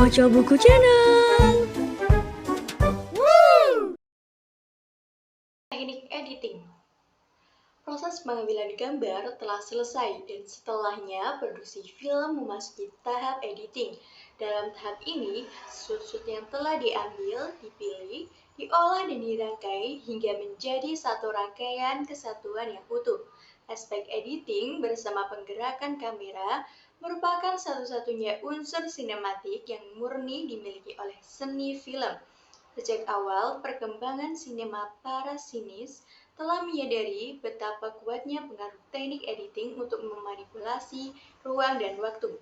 Baca Buku Channel. Teknik editing. Proses pengambilan gambar telah selesai dan setelahnya produksi film memasuki tahap editing. Dalam tahap ini, shoot-shoot yang telah diambil, dipilih, diolah dan dirangkai hingga menjadi satu rangkaian kesatuan yang utuh. Aspek editing bersama penggerakan kamera merupakan satu-satunya unsur sinematik yang murni dimiliki oleh seni film. Sejak awal perkembangan sinema, para sinis telah menyadari betapa kuatnya pengaruh teknik editing untuk memanipulasi ruang dan waktu.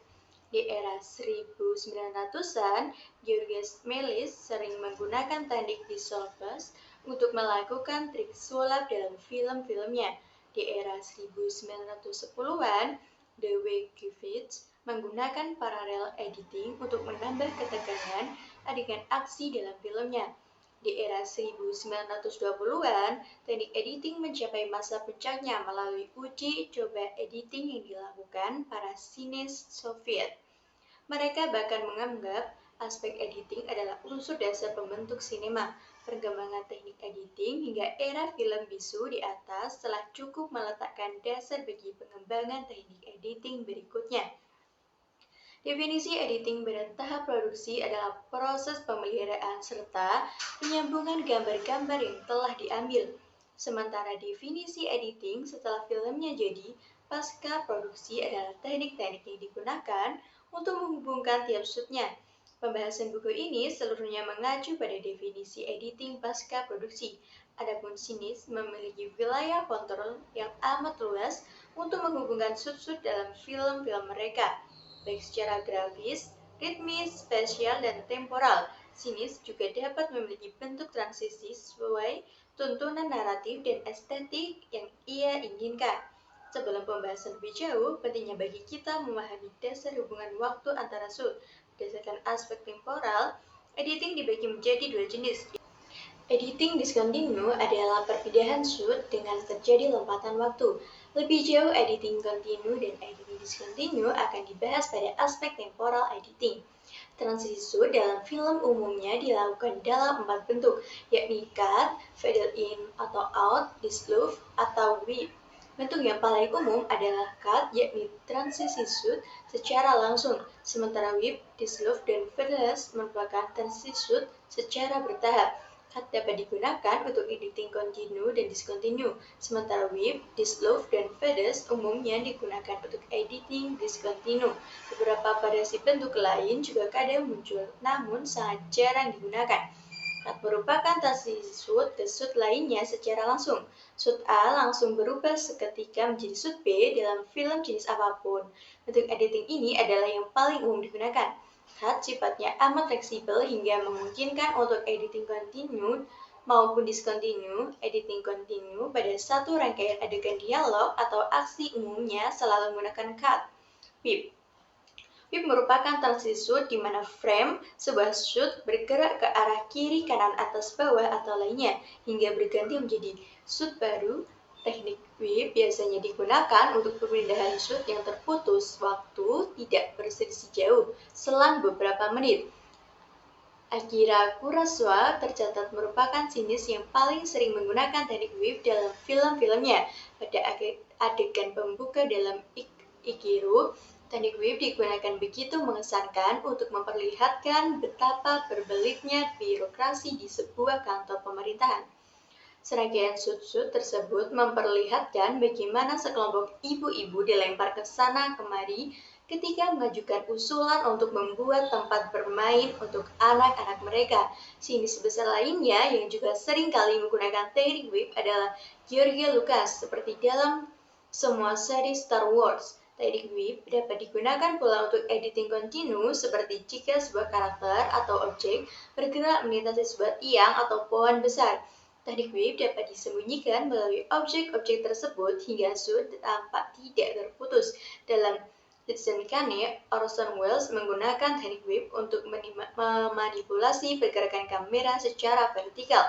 Di era 1900-an, Georges Méliès sering menggunakan teknik dissolvage untuk melakukan trik sulap dalam film-filmnya. Di era 1910-an, De Wegevits menggunakan parallel editing untuk menambah ketegangan adegan aksi dalam filmnya. Di era 1920-an, teknik editing mencapai masa puncaknya melalui uji coba editing yang dilakukan para sinis Soviet. Mereka bahkan menganggap aspek editing adalah unsur dasar pembentuk sinema. Perkembangan teknik editing hingga era film bisu di atas telah cukup meletakkan dasar bagi pengembangan teknik editing berikutnya. Definisi editing pada tahap produksi adalah proses pemeliharaan serta penyambungan gambar-gambar yang telah diambil. Sementara definisi editing setelah filmnya jadi, pasca produksi adalah teknik-teknik yang digunakan untuk menghubungkan tiap shootnya. Pembahasan buku ini seluruhnya mengacu pada definisi editing pasca produksi. Adapun sinis memiliki wilayah kontrol yang amat luas untuk menghubungkan shoot-shoot dalam film-film mereka, baik secara grafis, ritmis, spasial, dan temporal. Sinis juga dapat memiliki bentuk transisi sesuai tuntunan naratif dan estetik yang ia inginkan. Sebelum pembahasan lebih jauh, pentingnya bagi kita memahami dasar hubungan waktu antara shoot. Berdasarkan aspek temporal, editing dibagi menjadi dua jenis. Editing discontinue adalah perpindahan shoot dengan terjadi lompatan waktu. Lebih jauh, editing continue dan editing discontinue akan dibahas pada aspek temporal editing. Transisi shoot dalam film umumnya dilakukan dalam 4 bentuk, yakni cut, fade in atau out, dissolve, atau whip. Bentuk yang paling umum adalah cut, yakni transisi shoot secara langsung, sementara whip, dissolve, dan fades merupakan transisi shoot secara bertahap. Cut dapat digunakan untuk editing continue dan discontinue, sementara whip, dissolve, dan fades umumnya digunakan untuk editing discontinue. Beberapa variasi bentuk lain juga kadang muncul, namun sangat jarang digunakan. Cut merupakan transisi shoot ke shoot lainnya secara langsung. Shoot A langsung berubah seketika menjadi shoot B dalam film jenis apapun. Bentuk editing ini adalah yang paling umum digunakan. Cut sifatnya amat fleksibel hingga memungkinkan untuk editing continue maupun discontinue. Editing continue pada satu rangkaian adegan dialog atau aksi umumnya selalu menggunakan cut. Whip merupakan transisi shoot di mana frame sebuah shoot bergerak ke arah kiri, kanan, atas, bawah, atau lainnya hingga berganti menjadi shoot baru. Teknik whip biasanya digunakan untuk perpindahan shoot yang terputus waktu tidak berselisih jauh selang beberapa menit. Akira Kurosawa tercatat merupakan sinis yang paling sering menggunakan teknik whip dalam film-filmnya. Pada adegan pembuka dalam Ikiru, teknik whip digunakan begitu mengesankan untuk memperlihatkan betapa berbelitnya birokrasi di sebuah kantor pemerintahan. Serangkaian shoot-shoot tersebut memperlihatkan bagaimana sekelompok ibu-ibu dilempar ke sana kemari ketika mengajukan usulan untuk membuat tempat bermain untuk anak-anak mereka. Sinis besar lainnya yang juga sering kali menggunakan teknik whip adalah George Lucas, seperti dalam semua seri Star Wars. Teknik whip dapat digunakan pula untuk editing continue, seperti jika sebuah karakter atau objek bergerak melintasi sebuah tiang atau pohon besar. Teknik whip dapat disembunyikan melalui objek-objek tersebut hingga shoot tampak tidak terputus. Dalam Citizen Kane, Orson Welles menggunakan teknik whip untuk memanipulasi pergerakan kamera secara vertikal.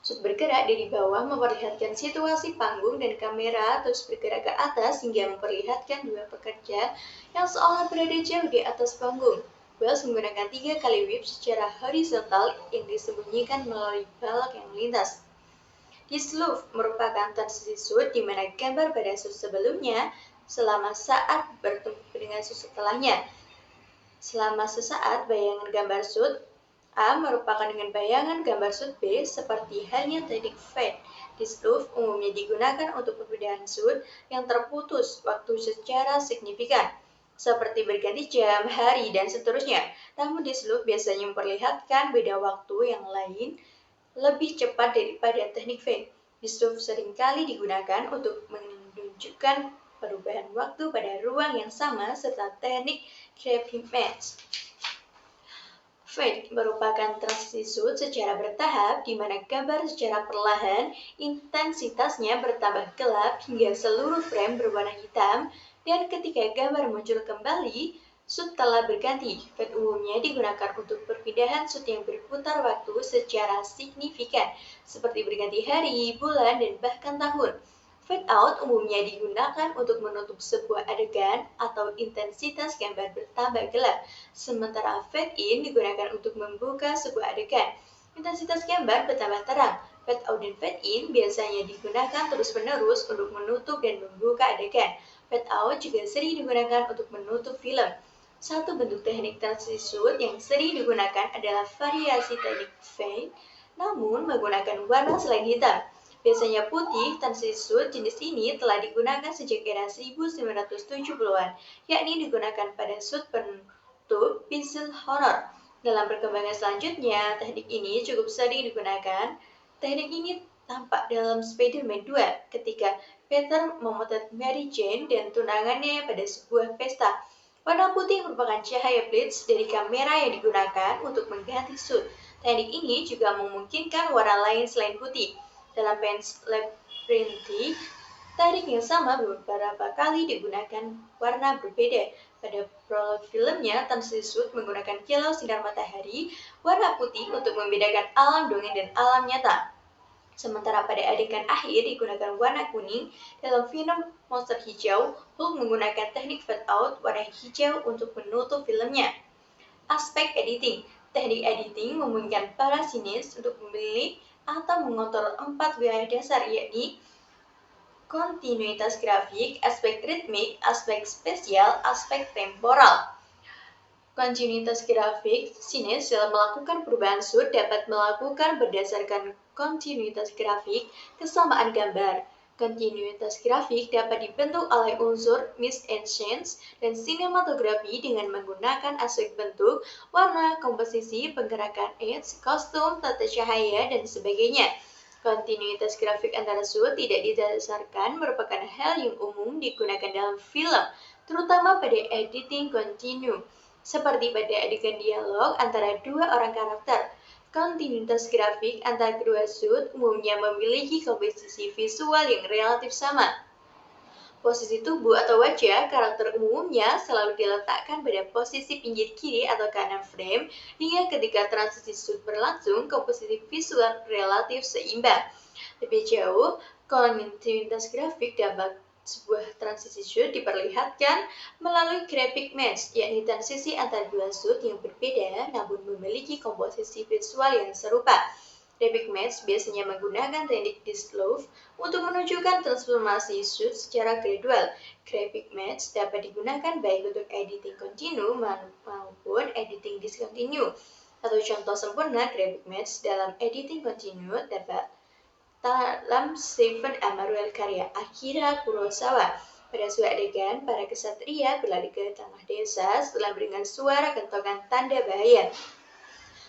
Shoot bergerak dari bawah memperlihatkan situasi panggung dan kamera terus bergerak ke atas hingga memperlihatkan dua pekerja yang seolah berada jauh di atas panggung. Wells menggunakan 3 kali whip secara horizontal yang disembunyikan melalui balok yang melintas. Disloop merupakan transisi shoot di mana gambar pada shoot sebelumnya selama saat bertemu dengan shoot setelahnya. Selama sesaat, bayangan gambar shoot A merupakan dengan bayangan gambar shoot B seperti halnya teknik fade. Disloop umumnya digunakan untuk perbedaan shoot yang terputus waktu secara signifikan, seperti berganti jam, hari, dan seterusnya. Namun disloop biasanya memperlihatkan beda waktu yang lain lebih cepat daripada teknik fade. Disloop seringkali digunakan untuk menunjukkan perubahan waktu pada ruang yang sama serta teknik creeping match. Fade merupakan transisi shoot secara bertahap di mana gambar secara perlahan intensitasnya bertambah gelap hingga seluruh frame berwarna hitam, dan ketika gambar muncul kembali, shoot telah berganti. Fade umumnya digunakan untuk perpindahan shoot yang berputar waktu secara signifikan, seperti berganti hari, bulan, dan bahkan tahun. Fade out umumnya digunakan untuk menutup sebuah adegan atau intensitas gambar bertambah gelap, sementara fade in digunakan untuk membuka sebuah adegan. Intensitas gambar bertambah terang. Fade out dan fade in biasanya digunakan terus-menerus untuk menutup dan membuka adegan. Fade out juga sering digunakan untuk menutup film. Satu bentuk teknik transisi shoot yang sering digunakan adalah variasi teknik fade, namun menggunakan warna selain hitam. Biasanya putih, transisi shoot jenis ini telah digunakan sejak era 1970-an, yakni digunakan pada shoot penutup visual horror. Dalam perkembangan selanjutnya, teknik ini cukup sering digunakan. Teknik ini tampak dalam Spider-Man 2 ketika Peter memotret Mary Jane dan tunangannya pada sebuah pesta. Warna putih merupakan cahaya blitz dari kamera yang digunakan untuk mengganti shoot. Teknik ini juga memungkinkan warna lain selain putih. Dalam Pan's Labyrinth, teknik yang sama beberapa kali digunakan warna berbeda. Pada prolog filmnya, transisi shoot menggunakan kilau sinar matahari warna putih untuk membedakan alam dongeng dan alam nyata. Sementara pada adegan akhir digunakan warna kuning. Dalam film Monster Hijau, Hulk menggunakan teknik fade out warna hijau untuk menutup filmnya. Aspek editing. Teknik editing memungkinkan para sinis untuk memilih atau mengontrol 4 wilayah dasar, yakni kontinuitas grafik, aspek ritmik, aspek spesial, aspek temporal. Kontinuitas grafik, sinis dalam melakukan perubahan shoot dapat melakukan berdasarkan kontinuitas grafik kesamaan gambar. Kontinuitas grafik dapat dibentuk oleh unsur mist and scenes dan sinematografi dengan menggunakan aspek bentuk, warna, komposisi, penggerakan edge, kostum, tata cahaya, dan sebagainya. Kontinuitas grafik antara shoot tidak didasarkan merupakan hal yang umum digunakan dalam film, terutama pada editing continue, seperti pada adegan dialog antara dua orang karakter. Kontinuitas grafik antara kedua shoot umumnya memiliki komposisi visual yang relatif sama. Posisi tubuh atau wajah karakter umumnya selalu diletakkan pada posisi pinggir kiri atau kanan frame, hingga ketika transisi shoot berlangsung, komposisi visual relatif seimbang. Lebih jauh, kontinuitas grafik dalam sebuah transisi shoot diperlihatkan melalui creeping match, yakni transisi antara dua shoot yang berbeda namun memiliki komposisi visual yang serupa. Creeping match biasanya menggunakan teknik disloop untuk menunjukkan transformasi shoot secara gradual. Creeping match dapat digunakan baik untuk editing continue maupun editing discontinue. Satu contoh sempurna creeping match dalam editing continue dapat dalam Seven Amaruel karya Akira Kurosawa. Pada suatu adegan, para kesatria berlari ke tengah desa setelah mendengar suara kentongan tanda bahaya.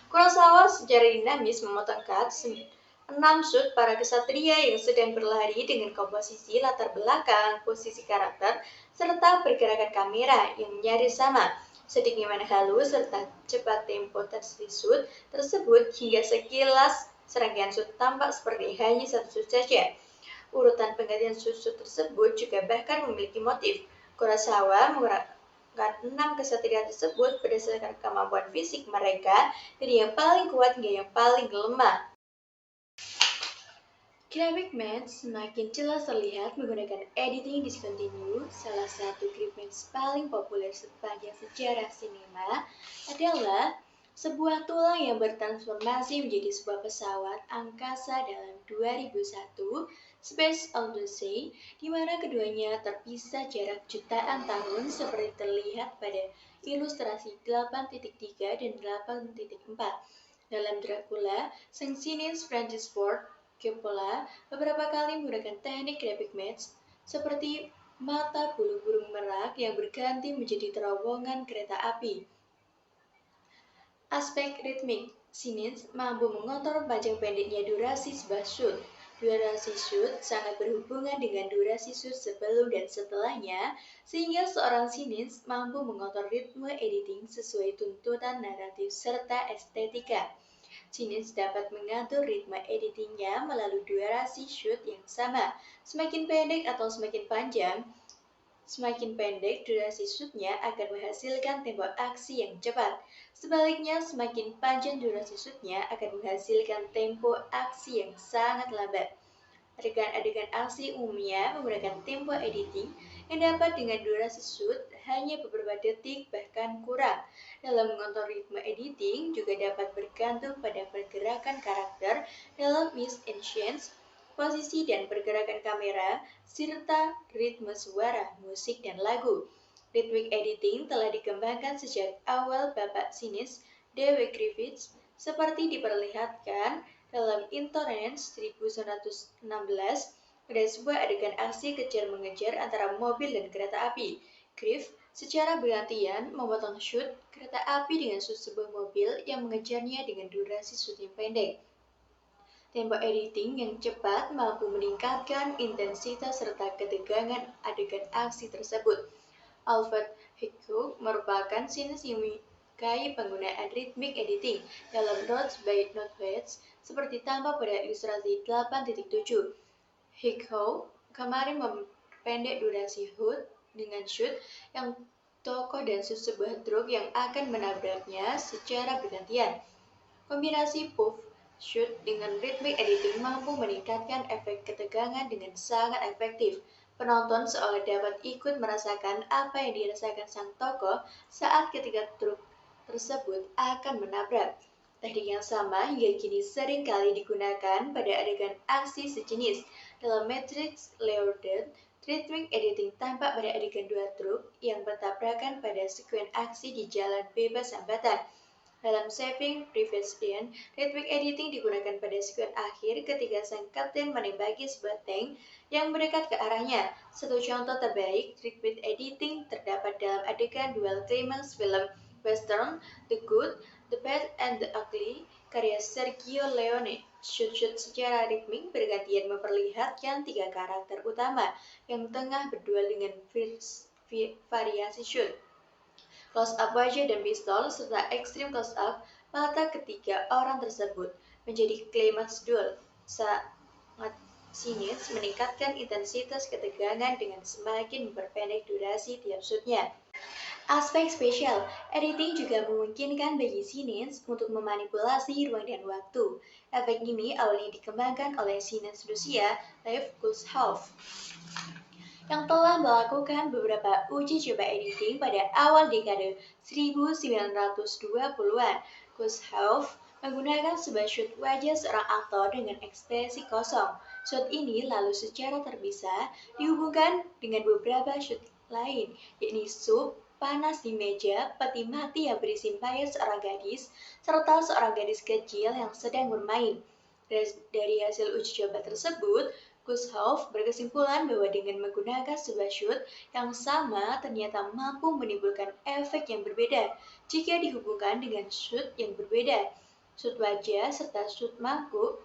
Kurosawa secara dinamis memotong cut 6 shoot para kesatria yang sedang berlari dengan komposisi latar belakang, posisi karakter, serta pergerakan kamera yang nyaris sama. Sedemikian halus serta cepat tempo transisi shoot tersebut hingga sekilas serangkaian shoot tampak seperti hanya satu shoot saja. Urutan penggantian shoot tersebut juga bahkan memiliki motif. Kurosawa menggerakkan 6 kesatria tersebut berdasarkan kemampuan fisik mereka dari yang paling kuat hingga yang paling lemah. Graphic match semakin jelas terlihat menggunakan editing discontinue. Salah satu graphic match paling populer sepanjang sejarah sinema adalah sebuah tulang yang bertransformasi menjadi sebuah pesawat angkasa dalam 2001 Space Odyssey, di mana keduanya terpisah jarak jutaan tahun seperti terlihat pada ilustrasi 8.3 dan 8.4. Dalam Dracula, sang sinis Francis Ford Coppola beberapa kali menggunakan teknik graphic match seperti mata bulu burung merak yang berganti menjadi terowongan kereta api. Aspek ritmik, Sinis mampu mengontrol panjang pendeknya durasi sebuah shoot. Durasi shoot sangat berhubungan dengan durasi shoot sebelum dan setelahnya, sehingga seorang sinis mampu mengontrol ritme editing sesuai tuntutan naratif serta estetika. Sinis dapat mengatur ritme editingnya melalui durasi shoot yang sama. Semakin pendek atau semakin panjang, semakin pendek durasi shootnya akan menghasilkan tempo aksi yang cepat. Sebaliknya, semakin panjang durasi shootnya akan menghasilkan tempo aksi yang sangat lambat. Adegan-adegan aksi umumnya menggunakan tempo editing yang dapat dengan durasi shoot hanya beberapa detik bahkan kurang. Dalam mengontrol ritme editing juga dapat bergantung pada pergerakan karakter dalam Miss Ancients, posisi dan pergerakan kamera, serta ritme suara, musik, dan lagu. Rhythmic editing telah dikembangkan sejak awal Bapak Sinis Dewi Griffiths, seperti diperlihatkan dalam Intolerance 1916, ada sebuah adegan aksi kejar-mengejar antara mobil dan kereta api. Griff secara bergantian memotong shoot kereta api dengan shoot sebuah mobil yang mengejarnya dengan durasi shoot yang pendek. Tempo editing yang cepat mampu meningkatkan intensitas serta ketegangan adegan aksi tersebut. Alfred Hitchcock merupakan sinis yang menyukai penggunaan rhythmic editing dalam Notes by Northwest seperti tampak pada ilustrasi 8.7. Hitchcock kemarin memperpendek durasi shoot dengan shoot yang tokoh dan sebuah truk yang akan menabraknya secara bergantian. Kombinasi puff shoot dengan rhythmic editing mampu meningkatkan efek ketegangan dengan sangat efektif. Penonton seolah dapat ikut merasakan apa yang dirasakan sang tokoh saat ketika truk tersebut akan menabrak. Teknik yang sama hingga kini sering kali digunakan pada adegan aksi sejenis. Dalam Matrix Reloaded, rhythmic editing tampak pada adegan dua truk yang bertabrakan pada sekuen aksi di jalan bebas hambatan. Dalam Saving Private Ryan, rhythmic editing digunakan pada sekuen akhir ketika sang kapten menembaki sebuah tank yang mendekat ke arahnya. Satu contoh terbaik rhythmic editing terdapat dalam adegan duel climax film western The Good, The Bad, and The Ugly karya Sergio Leone. Shoot-shoot secara ritmik bergantian memperlihatkan tiga karakter utama yang tengah berduel dengan variasi shoot. Close-up wajah dan pistol, serta ekstrim close-up mata ketiga orang tersebut menjadi klimaks duel. Sangat sinis meningkatkan intensitas ketegangan dengan semakin memperpendek durasi tiap shootnya. Aspek spesial, editing juga memungkinkan bagi sinis untuk memanipulasi ruang dan waktu. Efek ini awalnya dikembangkan oleh sinis Rusia Lev Kuleshov yang telah melakukan beberapa uji coba editing pada awal dekade 1920-an. Kuleshov menggunakan sebuah shoot wajah seorang aktor dengan ekspresi kosong. Shoot ini lalu secara terpisah dihubungkan dengan beberapa shoot lain, yakni sup, panas di meja, peti mati yang berisi mayat seorang gadis, serta seorang gadis kecil yang sedang bermain. Dari hasil uji coba tersebut, Kuleshov berkesimpulan bahwa dengan menggunakan sebuah shoot yang sama ternyata mampu menimbulkan efek yang berbeda jika dihubungkan dengan shoot yang berbeda. Shoot wajah serta shoot mampu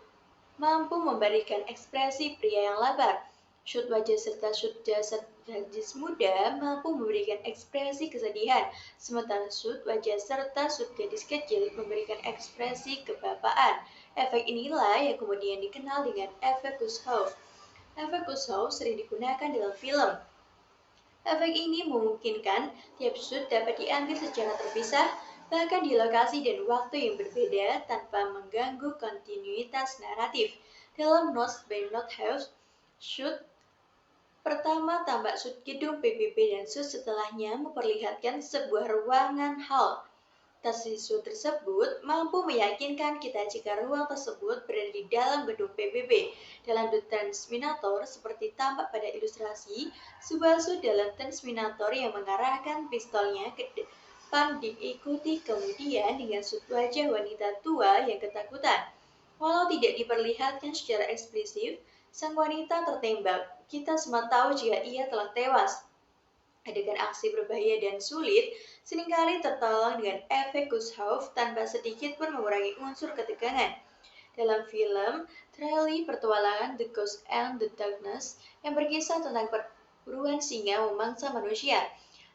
memberikan ekspresi pria yang lapar. Shoot wajah serta shoot jasad gadis muda mampu memberikan ekspresi kesedihan, sementara shoot wajah serta shoot gadis kecil memberikan ekspresi kebapaan. Efek inilah yang kemudian dikenal dengan efek Kuleshov. Efek Kuleshov sering digunakan dalam film. Efek ini memungkinkan tiap shoot dapat diambil secara terpisah, bahkan di lokasi dan waktu yang berbeda tanpa mengganggu kontinuitas naratif. Dalam Notes by Not House, shoot pertama tampak shoot gedung PBB dan shoot setelahnya memperlihatkan sebuah ruangan hall. Shoot tersebut mampu meyakinkan kita jika ruang tersebut berada di dalam gedung PBB. Dalam The Transminator, seperti tampak pada ilustrasi, sebuah shoot dalam Transminator yang mengarahkan pistolnya ke depan diikuti kemudian dengan shoot wajah wanita tua yang ketakutan. Walau tidak diperlihatkan secara eksplisit, sang wanita tertembak. Kita semua tahu jika ia telah tewas. Adegan aksi berbahaya dan sulit seringkali tertolong dengan efek Kushov tanpa sedikit pun mengurangi unsur ketegangan. Dalam film Trailer Pertualangan The Ghost and the Darkness yang berkisah tentang perburuan singa memangsa manusia,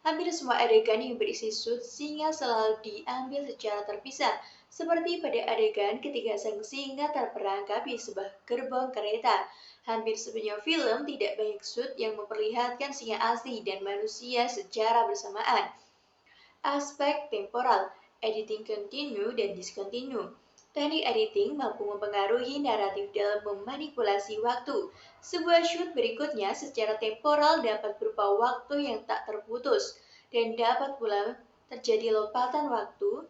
hampir semua adegan yang berisi shoot singa selalu diambil secara terpisah, seperti pada adegan ketika sang singa terperangkap di sebuah gerbong kereta. Hampir sepanjang film tidak banyak shoot yang memperlihatkan singa asli dan manusia secara bersamaan. Aspek temporal, editing continue dan discontinue. Teknik editing mampu mempengaruhi naratif dalam memanipulasi waktu. Sebuah shoot berikutnya secara temporal dapat berupa waktu yang tak terputus dan dapat pula terjadi lompatan waktu.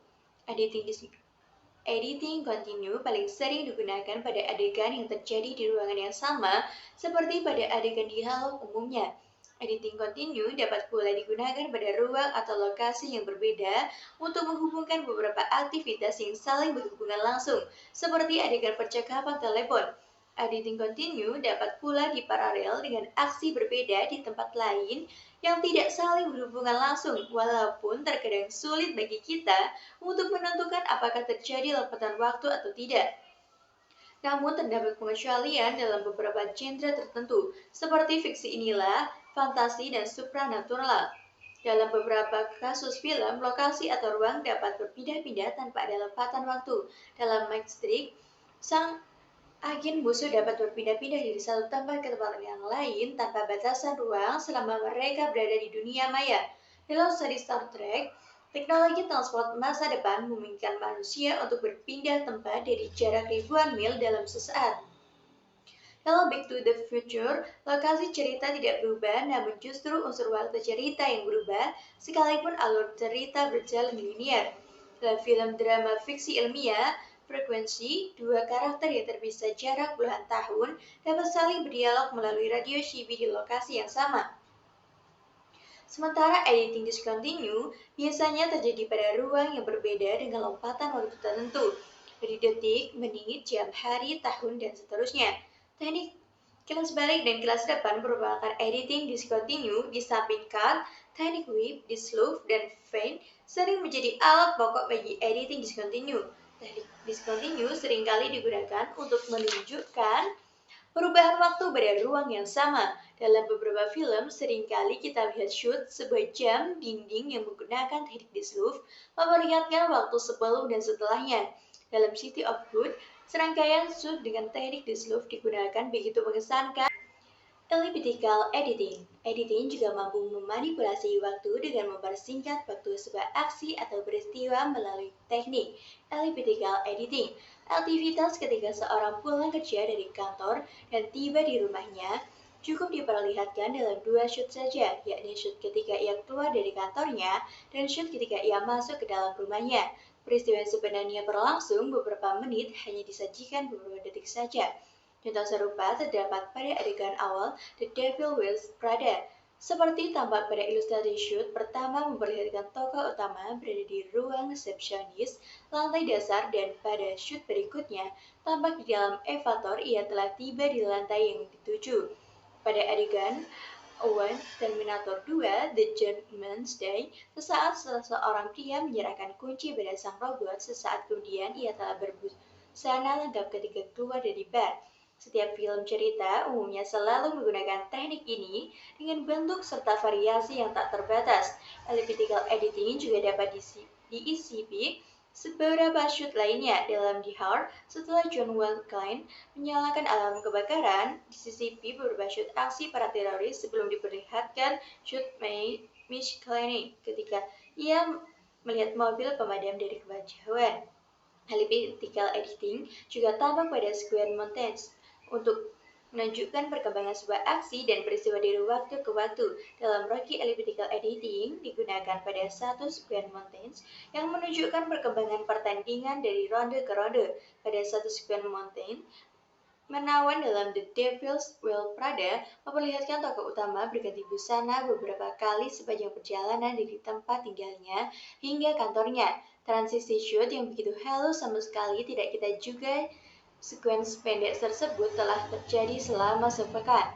Editing continue paling sering digunakan pada adegan yang terjadi di ruangan yang sama seperti pada adegan dialog umumnya. Editing continue dapat pula digunakan pada ruang atau lokasi yang berbeda untuk menghubungkan beberapa aktivitas yang saling berhubungan langsung, seperti adegan percakapan telepon. Editing continue dapat pula diparalel dengan aksi berbeda di tempat lain yang tidak saling berhubungan langsung, walaupun terkadang sulit bagi kita untuk menentukan apakah terjadi lompatan waktu atau tidak. Namun terdapat pengecualian dalam beberapa genre tertentu, seperti fiksi inilah, fantasi, dan supranatural. Dalam beberapa kasus film, lokasi atau ruang dapat berpindah-pindah tanpa ada lompatan waktu. Dalam Matrix, sang agen musuh dapat berpindah-pindah dari satu tempat ke tempat yang lain tanpa batasan ruang selama mereka berada di dunia maya. Dalam seri Star Trek, teknologi transport masa depan memungkinkan manusia untuk berpindah tempat dari jarak ribuan mil dalam sesaat. Dalam Back to the Future, lokasi cerita tidak berubah, namun justru unsur waktu cerita yang berubah, sekalipun alur cerita berjalan linear. Dalam film drama fiksi ilmiah, Frekuensi, dua karakter yang terpisah jarak puluhan tahun dapat saling berdialog melalui radio CB di lokasi yang sama. Sementara editing discontinue biasanya terjadi pada ruang yang berbeda dengan lompatan waktu tertentu, dari detik, menit, jam, hari, tahun, dan seterusnya. Teknik kilas balik dan kilas depan merupakan editing discontinue di samping cut, teknik whip, disloop, dan faint sering menjadi alat pokok bagi editing discontinue. Teknik discontinue seringkali digunakan untuk menunjukkan perubahan waktu pada ruang yang sama. Dalam beberapa film, seringkali kita lihat shoot sebuah jam dinding yang menggunakan teknik disloop memperlihatkan waktu sebelum dan setelahnya. Dalam City of Good, serangkaian shoot dengan teknik disloop digunakan begitu mengesankan. Elliptical editing. Editing juga mampu memanipulasi waktu dengan mempersingkat waktu sebuah aksi atau peristiwa melalui teknik elliptical editing. Aktivitas ketika seorang pulang kerja dari kantor dan tiba di rumahnya cukup diperlihatkan dalam dua shoot saja, yakni shoot ketika ia keluar dari kantornya dan shoot ketika ia masuk ke dalam rumahnya. Peristiwa yang sebenarnya berlangsung beberapa menit hanya disajikan beberapa detik saja. Contoh serupa terdapat pada adegan awal The Devil Wears Prada. Seperti tampak pada ilustrasi shoot pertama memperlihatkan tokoh utama berada di ruang resepsionis lantai dasar dan pada shoot berikutnya tampak di dalam elevator ia telah tiba di lantai yang dituju. Pada adegan One Terminator 2 The Judgment Day, sesaat setelah seorang pria menyerahkan kunci pada sang robot, sesaat kemudian ia telah berbusana lengkap ketika keluar dari bar. Setiap film cerita umumnya selalu menggunakan teknik ini dengan bentuk serta variasi yang tak terbatas. Elliptical editing juga dapat diisipi beberapa shoot lainnya. Dalam The Heart, setelah John Wayne menyalakan alarm kebakaran, disisipi beberapa shoot aksi para teroris sebelum diperlihatkan shoot Mitch Claney ketika ia melihat mobil pemadam dari kejauhan. Elliptical editing juga tampak pada Square Mountains. untuk menunjukkan perkembangan sebuah aksi dan peristiwa dari waktu ke waktu. Dalam Rocky Elliptical Editing digunakan pada satu sequence montage yang menunjukkan perkembangan pertandingan dari ronde ke ronde. Pada satu sequence montage, menawan dalam The Devil's Wear Prada memperlihatkan tokoh utama berganti busana beberapa kali sepanjang perjalanan dari tempat tinggalnya hingga kantornya. Transisi shoot yang begitu halus sama sekali tidak kita juga. Sekuens pendek tersebut telah terjadi selama sepekan.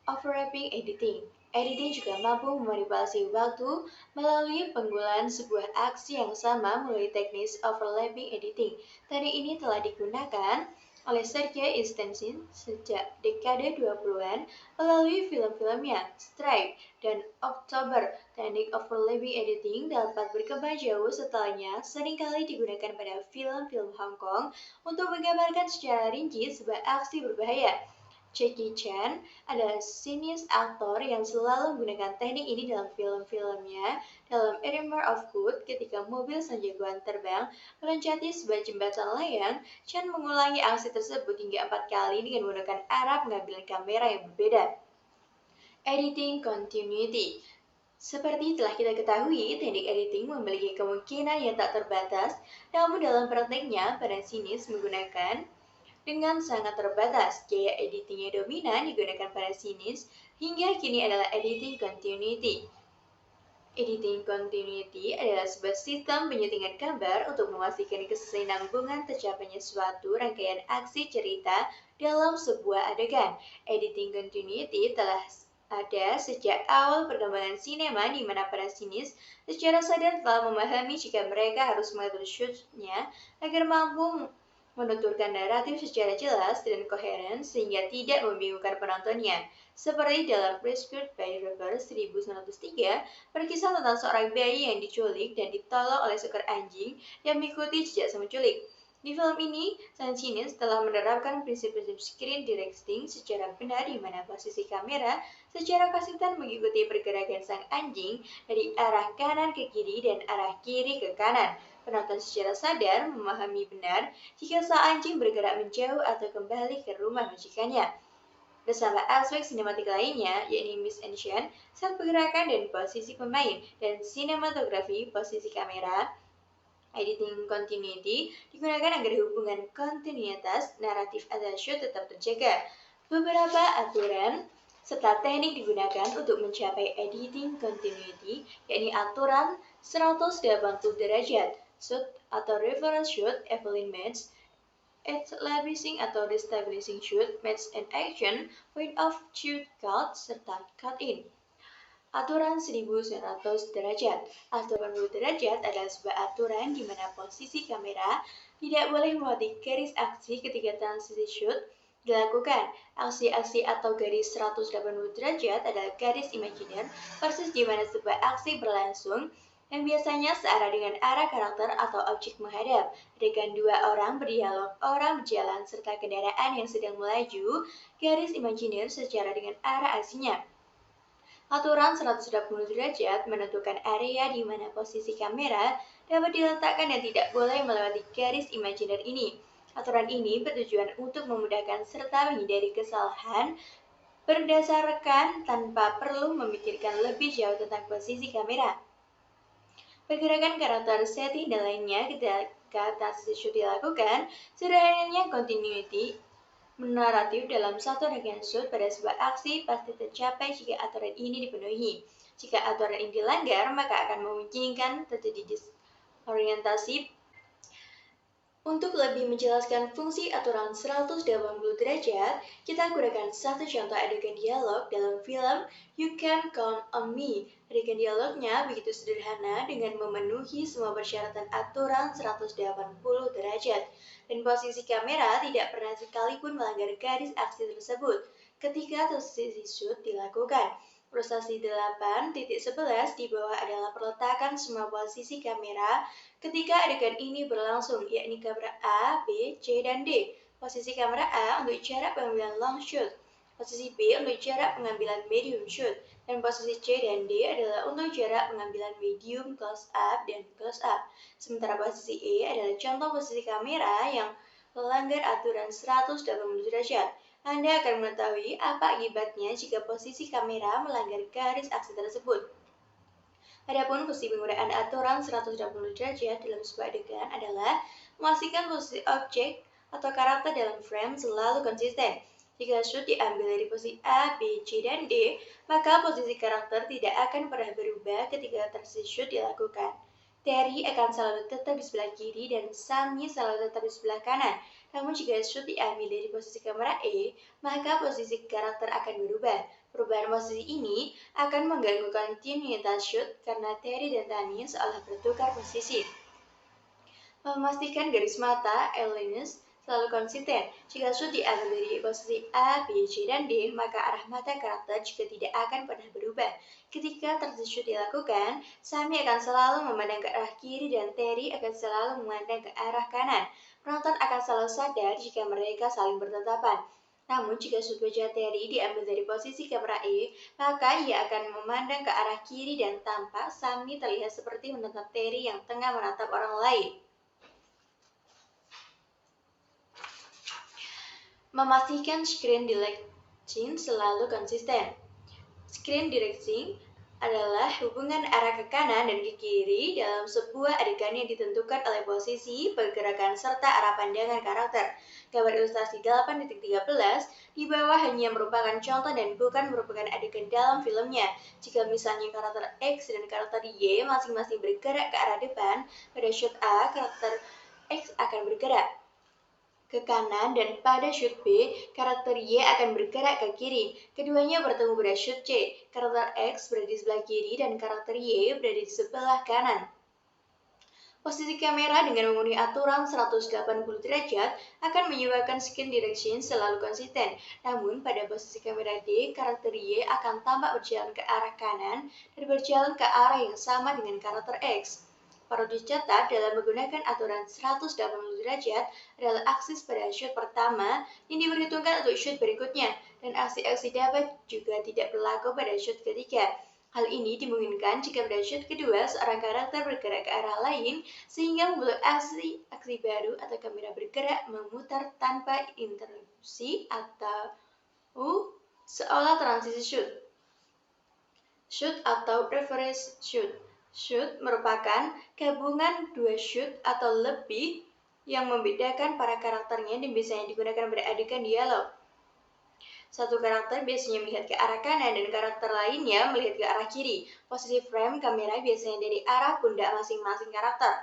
Overlapping editing. Editing juga mampu memanipulasi waktu melalui penggunaan sebuah aksi yang sama melalui teknis overlapping editing. Teknik ini telah digunakan oleh Sergei Eisenstein sejak dekade 20-an melalui film-filmnya Strike dan October. Teknik overlapping editing dapat berkembang jauh setelahnya, seringkali digunakan pada film-film Hong Kong untuk menggambarkan secara rinci sebuah aksi berbahaya. Jackie Chan adalah sinis aktor yang selalu menggunakan teknik ini dalam film-filmnya. Dalam Armor of God, ketika mobil sang jagoan terbang meloncati sebuah jembatan layang, Chan mengulangi aksi tersebut hingga 4 kali dengan menggunakan arah pengambilan kamera yang berbeda. Editing Continuity. Seperti telah kita ketahui, teknik editing memiliki kemungkinan yang tak terbatas, namun dalam prakteknya, para sinis menggunakan dengan sangat terbatas. Gaya editingnya dominan digunakan para sinis hingga kini adalah editing continuity. Editing continuity adalah sebuah sistem penyutingan gambar untuk memastikan kesinambungan tercapainya suatu rangkaian aksi cerita dalam sebuah adegan. Editing continuity telah ada sejak awal perkembangan sinema di mana para sinis secara sadar telah memahami jika mereka harus mengatur shootnya agar mampu menuturkan naratif secara jelas dan koheren sehingga tidak membingungkan penontonnya. Seperti dalam Pursued by River 1903, berkisah tentang seorang bayi yang diculik dan ditolong oleh seekor anjing yang mengikuti jejak sang penculik. Di film ini, sang sinis telah menerapkan prinsip-prinsip screen directing secara benar di mana posisi kamera secara konsisten mengikuti pergerakan sang anjing dari arah kanan ke kiri dan arah kiri ke kanan. Penonton secara sadar memahami benar jika sang anjing bergerak menjauh atau kembali ke rumah majikannya. Bersama aspek sinematik lainnya, yakni misaction, set pergerakan dan posisi pemain, dan sinematografi, posisi kamera. Editing continuity digunakan agar hubungan kontinuitas naratif antara shoot tetap terjaga. Beberapa aturan serta teknik digunakan untuk mencapai editing continuity, yakni aturan 180 derajat, shoot atau reference shoot, Evelyn Metz, establishing atau destabilizing shoot, match and action, point of shoot cut, serta cut in. Aturan 1900 derajat. Aturan 80 derajat adalah sebuah aturan di mana posisi kamera tidak boleh melewati garis aksi ketika transisi shoot dilakukan. Aksi-aksi atau garis 180 derajat adalah garis imajiner persis di mana sebuah aksi berlangsung yang biasanya searah dengan arah karakter atau objek menghadap. Adegan dua orang berdialog, orang berjalan, serta kendaraan yang sedang melaju, garis imajiner secara dengan arah aksinya. Aturan 180 derajat menentukan area di mana posisi kamera dapat diletakkan dan tidak boleh melewati garis imajiner ini. Aturan ini bertujuan untuk memudahkan serta menghindari kesalahan berdasarkan tanpa perlu memikirkan lebih jauh tentang posisi kamera. Pergerakan karakter, setting, dan lainnya ketika transisi shoot dilakukan, sederhananya continuity naratif dalam satu rangkaian shoot pada sebuah aksi pasti tercapai jika aturan ini dipenuhi. Jika aturan ini dilanggar, maka akan memungkinkan terjadi disorientasi. Untuk lebih menjelaskan fungsi aturan 180 derajat, kita gunakan satu contoh adegan dialog dalam film You Can Count on Me. Adegan dialognya begitu sederhana dengan memenuhi semua persyaratan aturan 180 derajat, dan posisi kamera tidak pernah sekalipun melanggar garis aksi tersebut ketika transisi shoot dilakukan. Prestasi 8.11 di bawah adalah peletakan semua posisi kamera ketika adegan ini berlangsung, yakni kamera A, B, C, dan D. Posisi kamera A untuk jarak pengambilan long shoot, posisi B untuk jarak pengambilan medium shoot, dan posisi C dan D adalah untuk jarak pengambilan medium close up dan close up. Sementara posisi E adalah contoh posisi kamera yang melanggar aturan 180 derajat. Anda akan mengetahui apa akibatnya jika posisi kamera melanggar garis aksi tersebut. Adapun posisi penggunaan aturan 180 derajat dalam sebuah adegan adalah memastikan posisi objek atau karakter dalam frame selalu konsisten. Jika shoot diambil dari posisi A, B, C, dan D, maka posisi karakter tidak akan pernah berubah ketika transition shoot dilakukan. Terry akan selalu tetap di sebelah kiri dan Sammy selalu tetap di sebelah kanan. Namun jika shoot diambil dari posisi kamera E, maka posisi karakter akan berubah. Perubahan posisi ini akan mengganggu kontinuitas shoot karena Terry dan Tani seolah bertukar posisi. Memastikan garis mata alignment selalu konsisten. Jika shoot diambil dari posisi A, B, C, dan D, maka arah mata karakter juga tidak akan pernah berubah. Ketika transition shoot dilakukan, Sammy akan selalu memandang ke arah kiri dan Terry akan selalu memandang ke arah kanan. Penonton akan selalu sadar jika mereka saling bertatapan. Namun, jika shoot wajah Terry diambil dari posisi kamera E, maka ia akan memandang ke arah kiri dan tampak Sammy terlihat seperti menatap Terry yang tengah menatap orang lain. Memastikan screen direction selalu konsisten. Screen direction adalah hubungan arah ke kanan dan ke kiri dalam sebuah adegan yang ditentukan oleh posisi, pergerakan, serta arah pandangan karakter. Gambar ilustrasi 8.13 di bawah hanya merupakan contoh dan bukan merupakan adegan dalam filmnya. Jika misalnya karakter X dan karakter Y masing-masing bergerak ke arah depan, pada shot A, karakter X akan bergerak ke kanan dan pada shoot B, karakter Y akan bergerak ke kiri. Keduanya bertemu pada shoot C. Karakter X berada di sebelah kiri dan karakter Y berada di sebelah kanan. Posisi kamera dengan memenuhi aturan 180 derajat akan menyebabkan screen direction selalu konsisten. Namun pada posisi kamera D, karakter Y akan tampak berjalan ke arah kanan dan berjalan ke arah yang sama dengan karakter X. Perlu dicatat dalam menggunakan aturan 180 derajat adalah aksis pada shoot pertama yang diperhitungkan untuk shoot berikutnya, dan aksi-aksi dapat juga tidak berlaku pada shoot ketiga. Hal ini dimungkinkan jika pada shoot kedua seorang karakter bergerak ke arah lain sehingga membuat aksi baru atau kamera bergerak memutar tanpa interupsi atau seolah transisi shoot. Shoot atau reverse shoot. Shoot merupakan gabungan dua shoot atau lebih yang membedakan para karakternya dan biasanya digunakan pada adegan dialog. Satu karakter biasanya melihat ke arah kanan dan karakter lainnya melihat ke arah kiri. Posisi frame kamera biasanya dari arah pundak masing-masing karakter.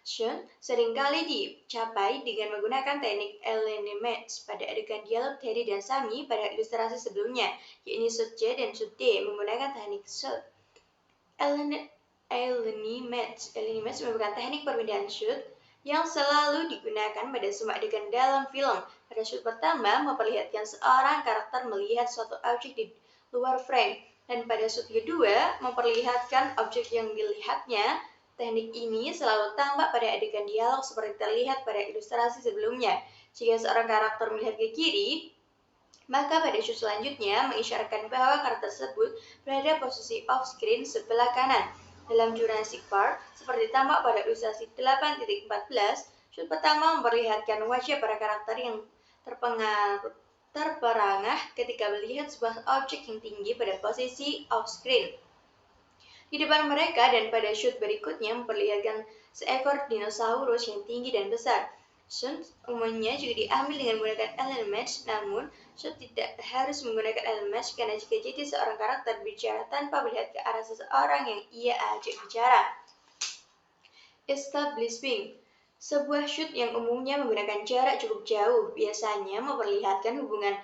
Shoot seringkali dicapai dengan menggunakan teknik alignment match pada adegan dialog Terry dan Sammy pada ilustrasi sebelumnya, yakni shoot C dan shoot D menggunakan teknik shoot. Alignment match merupakan teknik perpindahan shoot yang selalu digunakan pada semua adegan dalam film. Pada shoot pertama memperlihatkan seorang karakter melihat suatu objek di luar frame, dan pada shoot kedua memperlihatkan objek yang dilihatnya. Teknik ini selalu tampak pada adegan dialog seperti terlihat pada ilustrasi sebelumnya. Jika seorang karakter melihat ke kiri, maka pada shoot selanjutnya mengisyaratkan bahwa karakter tersebut berada posisi off-screen sebelah kanan. Dalam Jurassic Park, seperti tampak pada ilustrasi 8.14, shoot pertama memperlihatkan wajah para karakter yang terperangah ketika melihat sebuah objek yang tinggi pada posisi off-screen di depan mereka, dan pada shoot berikutnya memperlihatkan seekor dinosaurus yang tinggi dan besar. Shoot umumnya juga diambil dengan menggunakan alignment match, namun shoot tidak harus menggunakan alignment match karena jika jadi seorang karakter bicara tanpa melihat ke arah seseorang yang ia ajak bicara. Establishing sebuah shoot yang umumnya menggunakan jarak cukup jauh biasanya memperlihatkan hubungan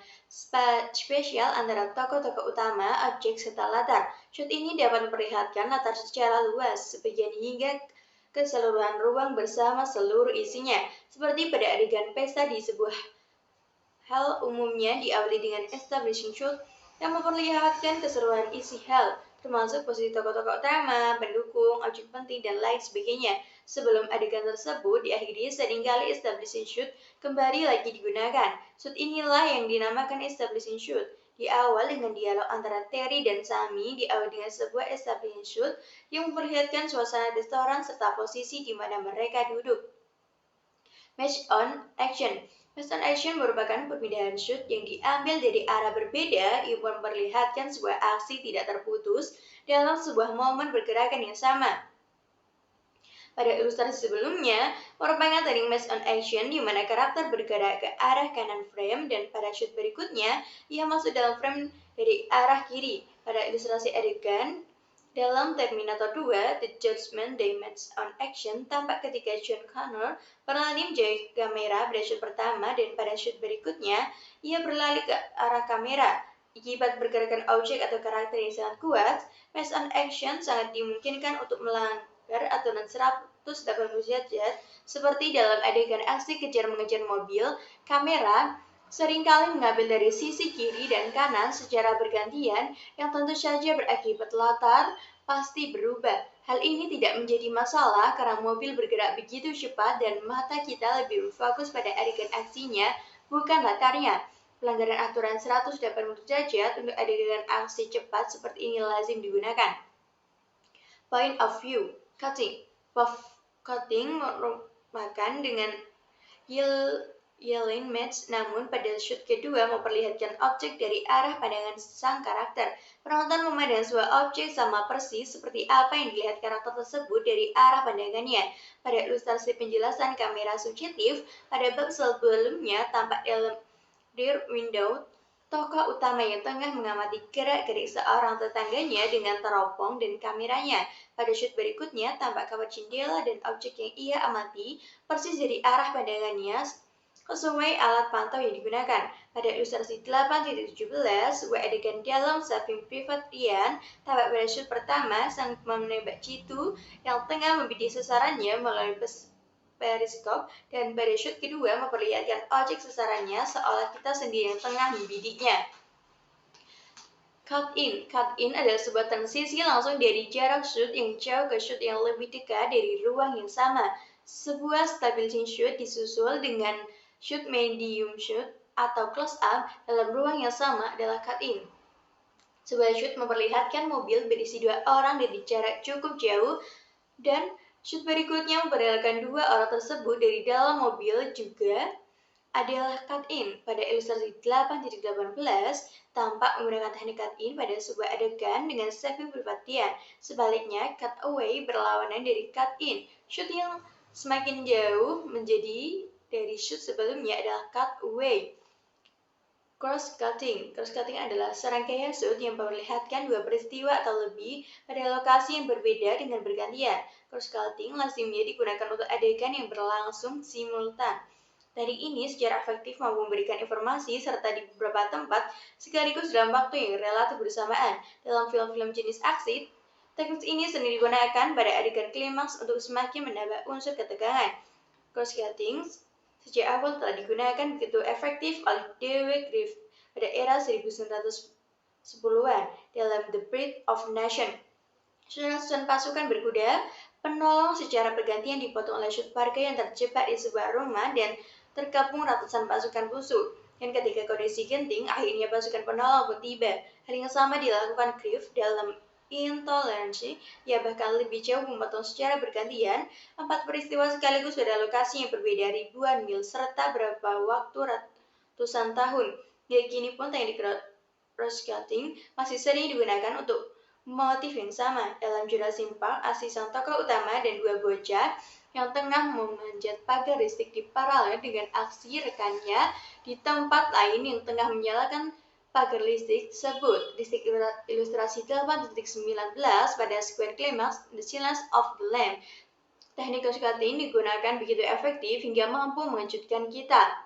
spesial antara tokoh-tokoh utama, objek, serta latar. Shoot ini dapat memperlihatkan latar secara luas, sebagian hingga keseluruhan ruang bersama seluruh isinya. Seperti pada adegan pesta di sebuah hal umumnya diawali dengan establishing shot yang memperlihatkan keseluruhan isi hal, termasuk posisi tokoh-tokoh utama, pendukung, objek penting, dan lain sebagainya. Sebelum adegan tersebut diakhiri, seringkali establishing shot kembali lagi digunakan. Shot inilah yang dinamakan establishing shot. Di awal dengan dialog antara Terry dan Sammy, diawali dengan sebuah establishing shot yang memperlihatkan suasana restoran serta posisi di mana mereka duduk. Match on action. Match on action merupakan perpindahan shoot yang diambil dari arah berbeda yang memperlihatkan sebuah aksi tidak terputus dalam sebuah momen pergerakan yang sama. Pada ilustrasi sebelumnya, merupakan teknik match on action di mana karakter bergerak ke arah kanan frame dan pada shoot berikutnya, ia masuk dalam frame dari arah kiri. Pada ilustrasi adegan, dalam Terminator 2, The Judgment Day match on action tampak ketika John Connor perlahan menjauhi kamera pada shoot pertama dan pada shoot berikutnya, ia berlari ke arah kamera. Akibat pergerakan objek atau karakter yang sangat kuat, match on action sangat dimungkinkan untuk melanggar aturan 180 derajat seperti dalam adegan aksi kejar-mengejar mobil, kamera seringkali mengambil dari sisi kiri dan kanan secara bergantian yang tentu saja berakibat latar pasti berubah. Hal ini tidak menjadi masalah karena mobil bergerak begitu cepat dan mata kita lebih berfokus pada adegan aksinya, bukan latarnya. Pelanggaran aturan 180 derajat untuk adegan aksi cepat seperti ini lazim digunakan. Point of view, cutting. Puff cutting merupakan dengan yelling match, namun pada shoot kedua memperlihatkan objek dari arah pandangan sang karakter. Penonton memandang sebuah objek sama persis seperti apa yang dilihat karakter tersebut dari arah pandangannya. Pada ilustrasi penjelasan kamera subjektif, pada bab sebelumnya tampak dalam rear window, tokoh utama yang tengah mengamati gerak-gerik seorang tetangganya dengan teropong dan kameranya. Pada shoot berikutnya, tampak kawat jendela dan objek yang ia amati persis dari arah pandangannya sesuai alat pantau yang digunakan. Pada ilustrasi 8.17, sebuah adegan dalam saving private Ryan, tampak pada shoot pertama, sang menembak jitu yang tengah membidik sasarannya melalui periskop, dan pada shoot kedua memperlihatkan objek sasarannya seolah kita sendiri yang tengah membidiknya. Cut in adalah sebuah transisi langsung dari jarak shoot yang jauh ke shoot yang lebih dekat dari ruang yang sama. Sebuah stabilizing shoot disusul dengan shoot medium shoot atau close up dalam ruang yang sama adalah cut in. Sebuah shoot memperlihatkan mobil berisi 2 orang dari jarak cukup jauh dan shoot berikutnya memperlihatkan 2 orang tersebut dari dalam mobil juga adalah cut-in. Pada ilustrasi 8.18, tampak menggunakan teknik cut-in pada sebuah adegan dengan saving private. Sebaliknya, cut-away berlawanan dari cut-in. Shoot yang semakin jauh menjadi dari shoot sebelumnya adalah cut-away. Cross-cutting. Cross-cutting adalah serangkaian shoot yang memperlihatkan 2 peristiwa atau lebih pada lokasi yang berbeda dengan bergantian. Cross-cutting lazimnya digunakan untuk adegan yang berlangsung simultan. Teknik ini secara efektif mampu memberikan informasi serta di beberapa tempat sekaligus dalam waktu yang relatif bersamaan. Dalam film-film jenis aksi, teknik ini sering digunakan pada adegan klimaks untuk semakin menambah unsur ketegangan. Cross-cutting sejak awal telah digunakan begitu efektif oleh Dewey Griffith pada era 1910-an dalam The Birth of Nation. Susunan pasukan berkuda, penolong secara bergantian dipotong oleh shoot warga yang terjebak di sebuah rumah dan tergabung ratusan pasukan musuh. Dan ketika kondisi genting, akhirnya pasukan penolong pun tiba. Hal yang sama dilakukan Griffith dalam Intoleransi, ia bahkan lebih jauh memotong secara bergantian 4 peristiwa sekaligus pada lokasi yang berbeda ribuan mil serta berapa waktu ratusan tahun. Hingga kini pun teknik cross-cutting masih sering digunakan untuk motif yang sama. Dalam Jurassic Park, aksi sang tokoh utama dan 2 bocah yang tengah memanjat pagar listrik di paralel dengan aksi rekannya di tempat lain yang tengah menyalakan pagar listrik tersebut. Di ilustrasi 8.19 pada sekuen klimaks The Silence of the Lamb, teknik cross-cutting digunakan begitu efektif hingga mampu mengejutkan kita.